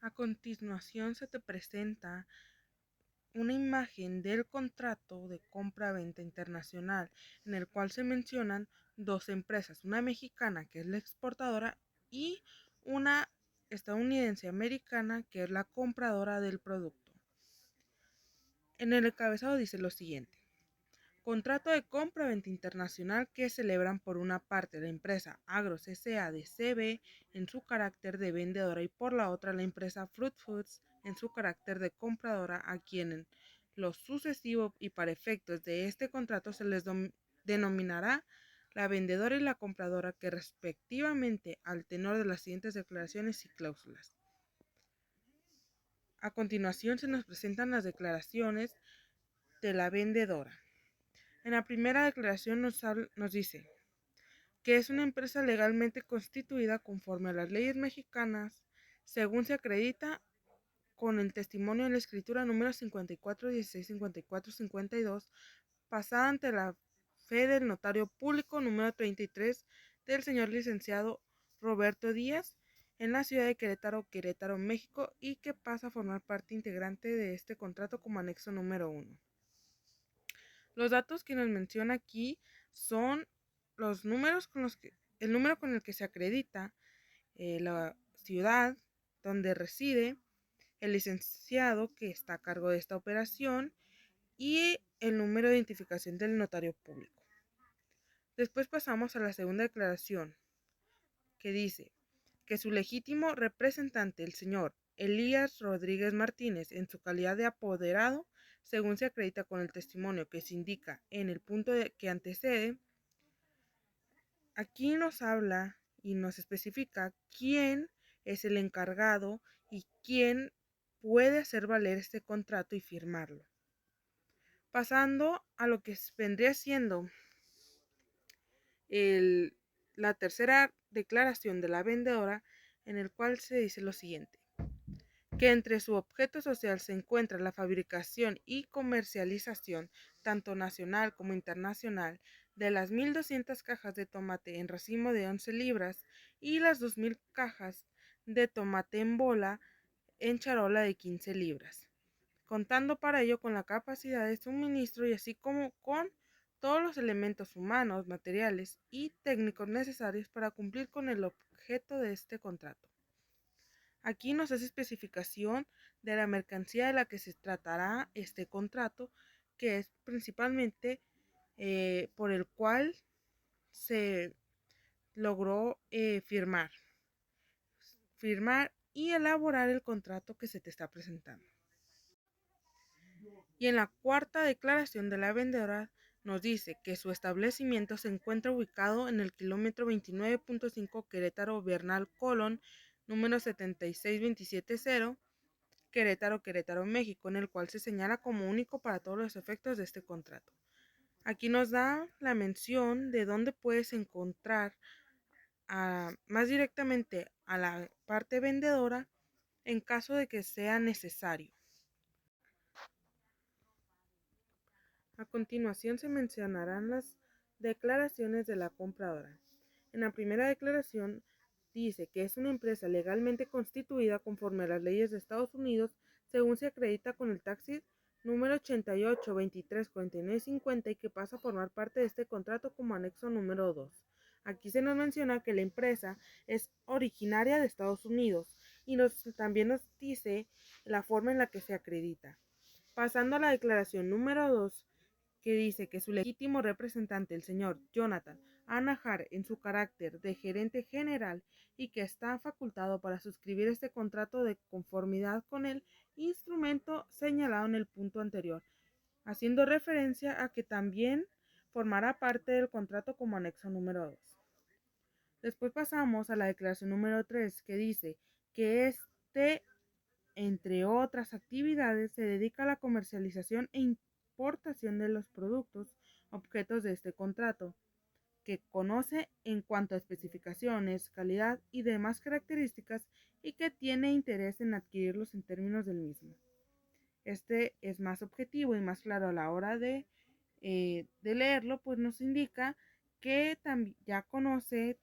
A continuación se te presenta una imagen del contrato de compra-venta internacional en el cual se mencionan dos empresas, una mexicana que es la exportadora y una estadounidense americana que es la compradora del producto. En el encabezado dice lo siguiente: contrato de compra-venta internacional que celebran por una parte la empresa Agros S.A. de CB en su carácter de vendedora y por la otra la empresa Fruit Foods en su carácter de compradora, a quienes lo sucesivo y para efectos de este contrato se les denominará la vendedora y la compradora, que respectivamente al tenor de las siguientes declaraciones y cláusulas. A continuación se nos presentan las declaraciones de la vendedora. En la primera declaración nos dice que es una empresa legalmente constituida conforme a las leyes mexicanas, según se acredita con el testimonio de la escritura número 54, 16, 54, 52, pasada ante la fe del notario público número 33 del señor licenciado Roberto Díaz, en la ciudad de Querétaro, Querétaro, México, y que pasa a formar parte integrante de este contrato como anexo número 1. Los datos que nos menciona aquí son los números el número con el que se acredita la ciudad donde reside el licenciado que está a cargo de esta operación y el número de identificación del notario público. Después pasamos a la segunda declaración, que dice que su legítimo representante, el señor Elías Rodríguez Martínez, en su calidad de apoderado, según se acredita con el testimonio que se indica en el punto que antecede, aquí nos habla y nos especifica quién es el encargado y quién puede hacer valer este contrato y firmarlo. Pasando a lo que vendría siendo la tercera declaración de la vendedora, en el cual se dice lo siguiente: que entre su objeto social se encuentra la fabricación y comercialización, tanto nacional como internacional, de las 1,200 cajas de tomate en racimo de 11 libras y las 2,000 cajas de tomate en bola en charola de 15 libras, contando para ello con la capacidad de suministro y así como con todos los elementos humanos, materiales y técnicos necesarios para cumplir con el objeto de este contrato. Aquí nos hace especificación de la mercancía de la que se tratará este contrato, que es principalmente por el cual se logró firmar y elaborar el contrato que se te está presentando. Y en la cuarta declaración de la vendedora nos dice que su establecimiento se encuentra ubicado en el kilómetro 29.5 Querétaro Bernal Colón, número 76270, Querétaro, Querétaro, México, en el cual se señala como único para todos los efectos de este contrato. Aquí nos da la mención de dónde puedes encontrar más directamente a la parte vendedora en caso de que sea necesario. A continuación se mencionarán las declaraciones de la compradora. En la primera declaración dice que es una empresa legalmente constituida conforme a las leyes de Estados Unidos, según se acredita con el taxi número 88 23 49 50 y que pasa a formar parte de este contrato como anexo número 2. Aquí se nos menciona que la empresa es originaria de Estados Unidos y también nos dice la forma en la que se acredita. Pasando a la declaración número 2, que dice que su legítimo representante, el señor Jonathan Anajar, en su carácter de gerente general y que está facultado para suscribir este contrato de conformidad con el instrumento señalado en el punto anterior, haciendo referencia a que también formará parte del contrato como anexo número 2. Después pasamos a la declaración número 3, que dice que entre otras actividades, se dedica a la comercialización e importación de los productos objetos de este contrato, que conoce en cuanto a especificaciones, calidad y demás características y que tiene interés en adquirirlos en términos del mismo. Este es más objetivo y más claro a la hora de leerlo, pues nos indica que ya conoce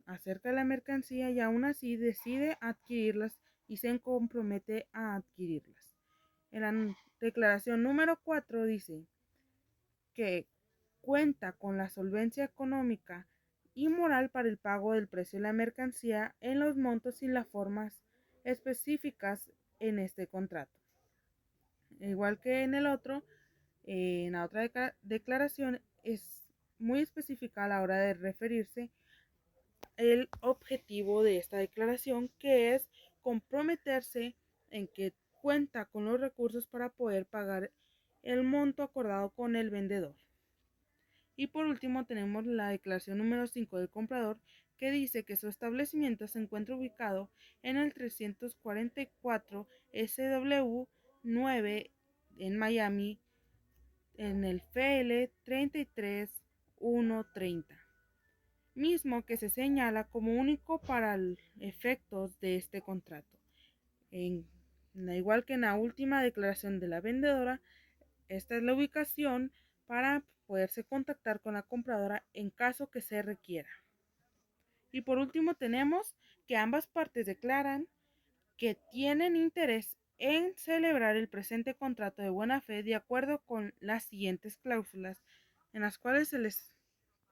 acerca de la mercancía y aún así decide adquirirlas y se compromete a adquirirlas. En la declaración número 4 dice que cuenta con la solvencia económica y moral para el pago del precio de la mercancía en los montos y las formas específicas en este contrato. Igual que en el otro, en la otra declaración es muy específica a la hora de referirse el objetivo de esta declaración, que es comprometerse en que cuenta con los recursos para poder pagar el monto acordado con el vendedor. Y por último tenemos la declaración número 5 del comprador, que dice que su establecimiento se encuentra ubicado en el 344 SW 9 en Miami, en el FL 33130, mismo que se señala como único para efectos de este contrato. Igual que en la última declaración de la vendedora, esta es la ubicación para poderse contactar con la compradora en caso que se requiera. Y por último tenemos que ambas partes declaran que tienen interés en celebrar el presente contrato de buena fe de acuerdo con las siguientes cláusulas, en las cuales se les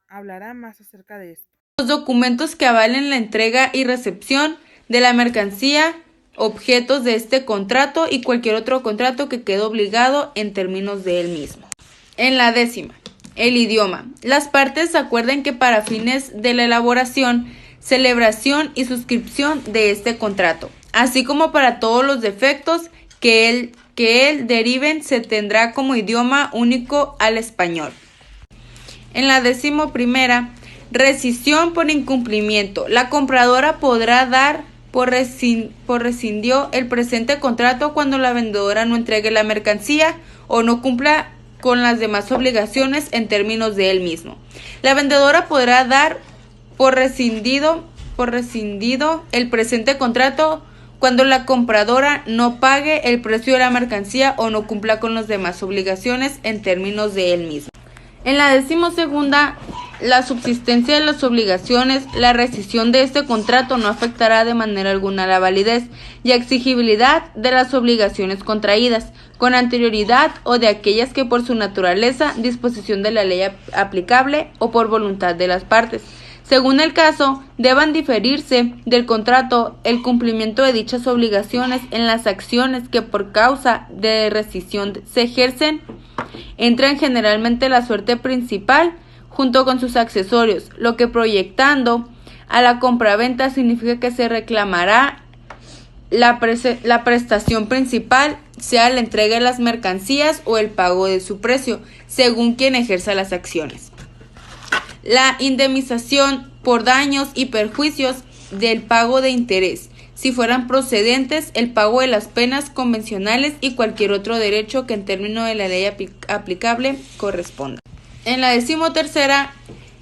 hablará más acerca de esto. Los documentos que avalen la entrega y recepción de la mercancía, objetos de este contrato y cualquier otro contrato que quede obligado en términos de él mismo. En la 10ª, el idioma. Las partes acuerdan que para fines de la elaboración, celebración y suscripción de este contrato, así como para todos los defectos que él deriven, se tendrá como idioma único al español. En la 11ª, rescisión por incumplimiento. La compradora podrá dar por rescindió el presente contrato cuando la vendedora no entregue la mercancía o no cumpla con las demás obligaciones en términos de él mismo. La vendedora podrá dar por rescindido el presente contrato cuando la compradora no pague el precio de la mercancía o no cumpla con las demás obligaciones en términos de él mismo. En la 12ª, la subsistencia de las obligaciones, la rescisión de este contrato no afectará de manera alguna la validez y exigibilidad de las obligaciones contraídas con anterioridad o de aquellas que por su naturaleza, disposición de la ley aplicable o por voluntad de las partes, según el caso, deban diferirse del contrato el cumplimiento de dichas obligaciones en las acciones que por causa de rescisión se ejercen. Entran generalmente la suerte principal junto con sus accesorios, lo que proyectando a la compraventa significa que se reclamará la prestación principal, sea la entrega de las mercancías o el pago de su precio, según quien ejerza las acciones. La indemnización por daños y perjuicios del pago de interés, si fueran procedentes, el pago de las penas convencionales y cualquier otro derecho que en términos de la ley aplicable corresponda. En la 13ª,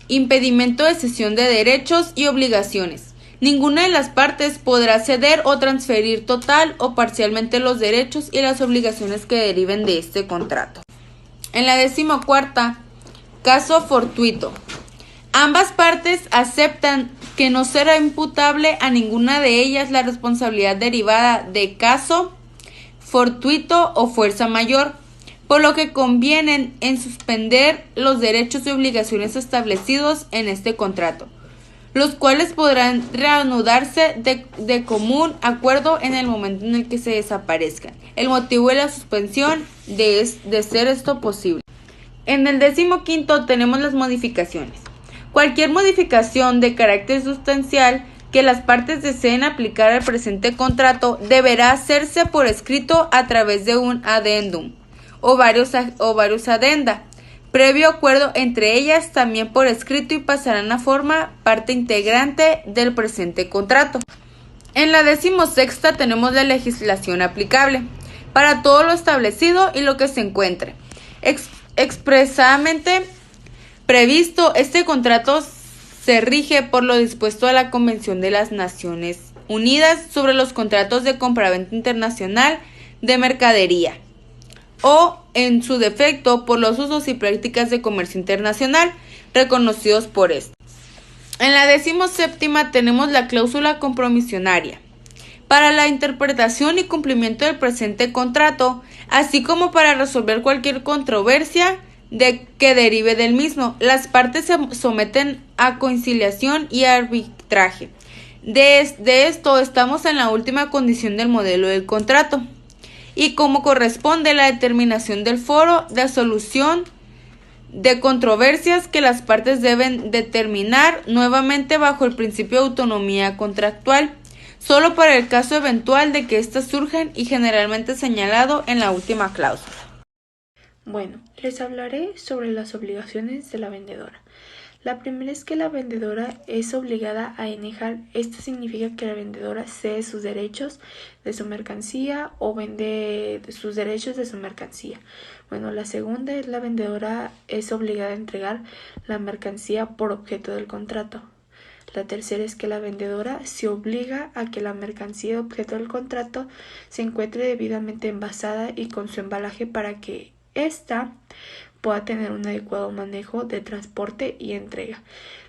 impedimento de cesión de derechos y obligaciones. Ninguna de las partes podrá ceder o transferir total o parcialmente los derechos y las obligaciones que deriven de este contrato. En la 14ª, caso fortuito. Ambas partes aceptan que no será imputable a ninguna de ellas la responsabilidad derivada de caso fortuito o fuerza mayor, por lo que convienen en suspender los derechos y obligaciones establecidos en este contrato, los cuales podrán reanudarse de común acuerdo en el momento en el que se desaparezcan. El motivo de la suspensión de ser esto posible. En el 15º tenemos las modificaciones. Cualquier modificación de carácter sustancial que las partes deseen aplicar al presente contrato deberá hacerse por escrito a través de un adendum o varios adenda, previo acuerdo entre ellas también por escrito, y pasarán a formar parte integrante del presente contrato. En la 16ª tenemos la legislación aplicable para todo lo establecido y lo que se encuentre expresamente previsto. Este contrato se rige por lo dispuesto a la Convención de las Naciones Unidas sobre los contratos de compraventa internacional de mercadería, o en su defecto por los usos y prácticas de comercio internacional reconocidos por esto. En la 17ª tenemos la cláusula compromisionaria para la interpretación y cumplimiento del presente contrato, así como para resolver cualquier controversia que derive del mismo. Las partes se someten a conciliación y arbitraje. De esto estamos en la última condición del modelo del contrato. Y como corresponde la determinación del foro de solución de controversias que las partes deben determinar nuevamente bajo el principio de autonomía contractual, solo para el caso eventual de que éstas surjan y generalmente señalado en la última cláusula. Bueno, les hablaré sobre las obligaciones de la vendedora. La primera es que la vendedora es obligada a enejar. Esto significa que la vendedora cede sus derechos de su mercancía o vende sus derechos de su mercancía. Bueno, la segunda es la vendedora es obligada a entregar la mercancía por objeto del contrato. La tercera es que la vendedora se obliga a que la mercancía objeto del contrato se encuentre debidamente envasada y con su embalaje para que ésta pueda tener un adecuado manejo de transporte y entrega.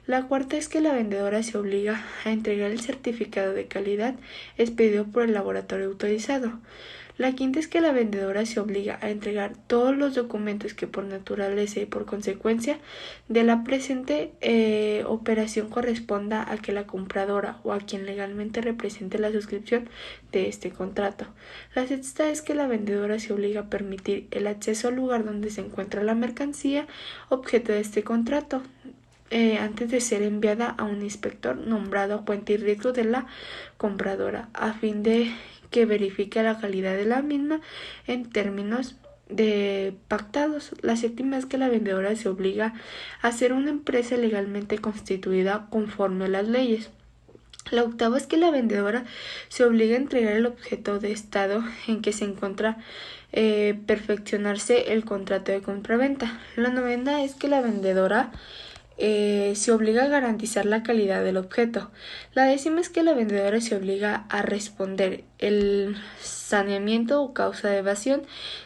La cuarta es que la vendedora se obliga a entregar el certificado de calidad expedido por el laboratorio autorizado. La quinta es que la vendedora se obliga a entregar todos los documentos que por naturaleza y por consecuencia de la presente operación corresponda a que la compradora o a quien legalmente represente la suscripción de este contrato. La sexta es que la vendedora se obliga a permitir el acceso al lugar donde se encuentra la mercancía objeto de este contrato, antes de ser enviada a un inspector nombrado a cuenta y riesgo de la compradora, a fin de que verifique la calidad de la misma en términos de pactados. La séptima es que la vendedora se obliga a ser una empresa legalmente constituida conforme a las leyes. La octava es que la vendedora se obliga a entregar el objeto de estado en que se encuentra perfeccionarse el contrato de compraventa. La novena es que la vendedora se obliga a garantizar la calidad del objeto. La décima es que la vendedora se obliga a responder el saneamiento o causa de evasión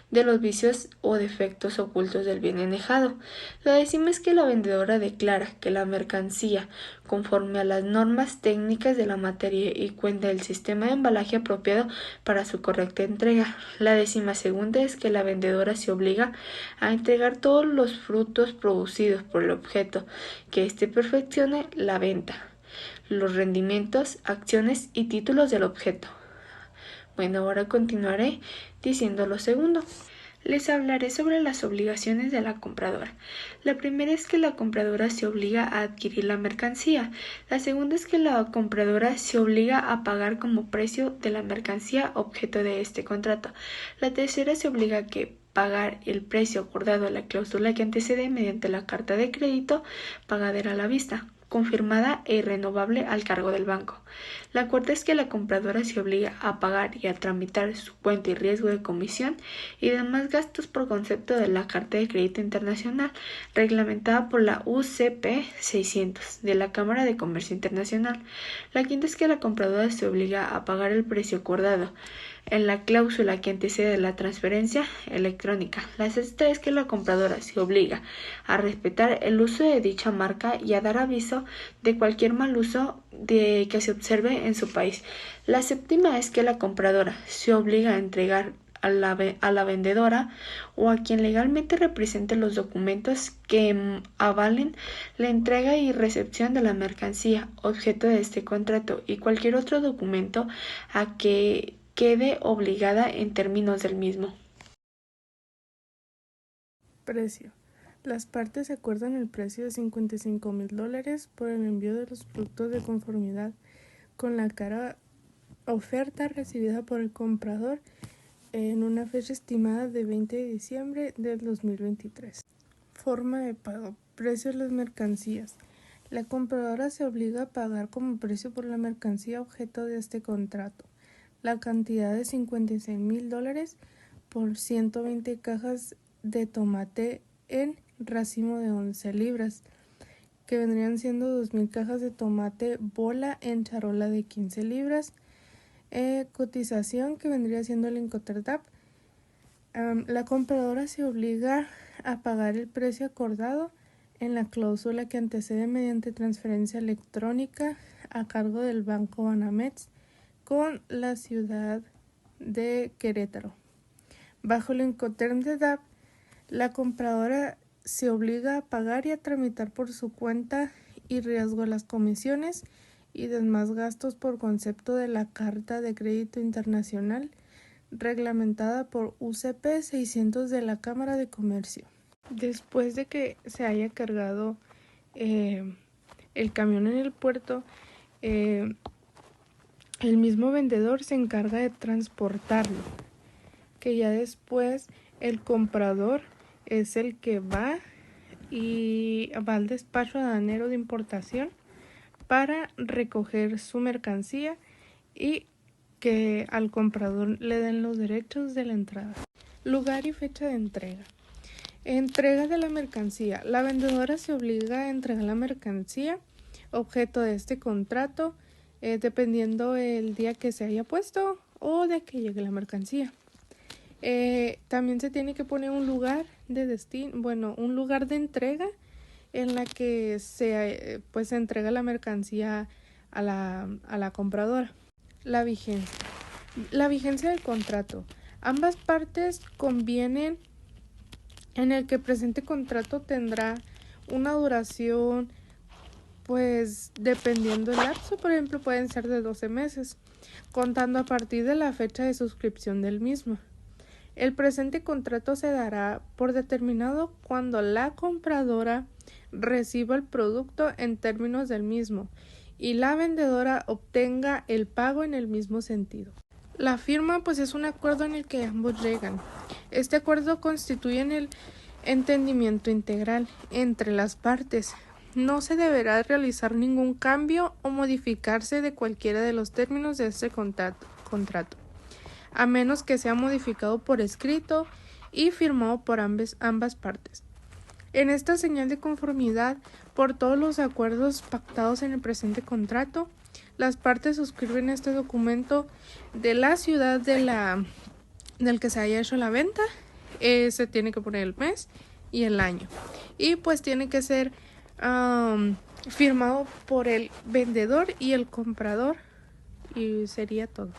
de los vicios o defectos ocultos del bien enejado. La décima es que la vendedora declara que la mercancía, conforme a las normas técnicas de la materia y cuenta del sistema de embalaje apropiado para su correcta entrega. La décima segunda es que la vendedora se obliga a entregar todos los frutos producidos por el objeto que éste perfeccione la venta, los rendimientos, acciones y títulos del objeto. Bueno, ahora continuaré diciendo lo segundo. Les hablaré sobre las obligaciones de la compradora. La primera es que la compradora se obliga a adquirir la mercancía. La segunda es que la compradora se obliga a pagar como precio de la mercancía objeto de este contrato. La tercera se obliga a que pagar el precio acordado a la cláusula que antecede mediante la carta de crédito pagadera a la vista, confirmada e irrenovable al cargo del banco. La cuarta es que la compradora se obliga a pagar y a tramitar su cuenta y riesgo de comisión y demás gastos por concepto de la Carta de Crédito Internacional, reglamentada por la UCP 600 de la Cámara de Comercio Internacional. La quinta es que la compradora se obliga a pagar el precio acordado en la cláusula que antecede la transferencia electrónica. La sexta es que la compradora se obliga a respetar el uso de dicha marca y a dar aviso de cualquier mal uso que se observe en su país. La séptima es que la compradora se obliga a entregar a la vendedora o a quien legalmente represente los documentos que avalen la entrega y recepción de la mercancía objeto de este contrato y cualquier otro documento a que quede obligada en términos del mismo. Precio. Las partes acuerdan el precio de $55,000 por el envío de los productos de conformidad con la cara oferta recibida por el comprador en una fecha estimada de 20 de diciembre del 2023. Forma de pago. Precio de las mercancías. La compradora se obliga a pagar como precio por la mercancía objeto de este contrato la cantidad de $56,000 por 120 cajas de tomate en racimo de 11 libras, que vendrían siendo 2,000 cajas de tomate bola en charola de 15 libras. Cotización que vendría siendo el Incoterm. La compradora se obliga a pagar el precio acordado en la cláusula que antecede mediante transferencia electrónica a cargo del Banco Banamex con la ciudad de Querétaro. Bajo el Incoterm de DAP, la compradora se obliga a pagar y a tramitar por su cuenta y riesgo las comisiones y demás gastos por concepto de la Carta de Crédito Internacional reglamentada por UCP 600 de la Cámara de Comercio. Después de que se haya cargado el camión en el puerto, el mismo vendedor se encarga de transportarlo, que ya después el comprador es el que va al despacho aduanero de importación para recoger su mercancía y que al comprador le den los derechos de la entrada. Lugar y fecha de entrega. Entrega de la mercancía. La vendedora se obliga a entregar la mercancía objeto de este contrato dependiendo el día que se haya puesto o de que llegue la mercancía. También se tiene que poner un lugar de destino, un lugar de entrega en la que se entrega la mercancía a la compradora. La vigencia. La vigencia del contrato. Ambas partes convienen en el que el presente contrato tendrá una duración, dependiendo del lapso, por ejemplo, pueden ser de 12 meses, contando a partir de la fecha de suscripción del mismo. El presente contrato se dará por determinado cuando la compradora reciba el producto en términos del mismo y la vendedora obtenga el pago en el mismo sentido. La firma es un acuerdo en el que ambos llegan. Este acuerdo constituye el entendimiento integral entre las partes. No se deberá realizar ningún cambio o modificarse de cualquiera de los términos de este contrato, a menos que sea modificado por escrito y firmado por ambas partes. En esta señal de conformidad por todos los acuerdos pactados en el presente contrato, las partes suscriben este documento de la ciudad del que se haya hecho la venta. Se tiene que poner el mes y el año. Y tiene que ser firmado por el vendedor y el comprador. Y sería todo.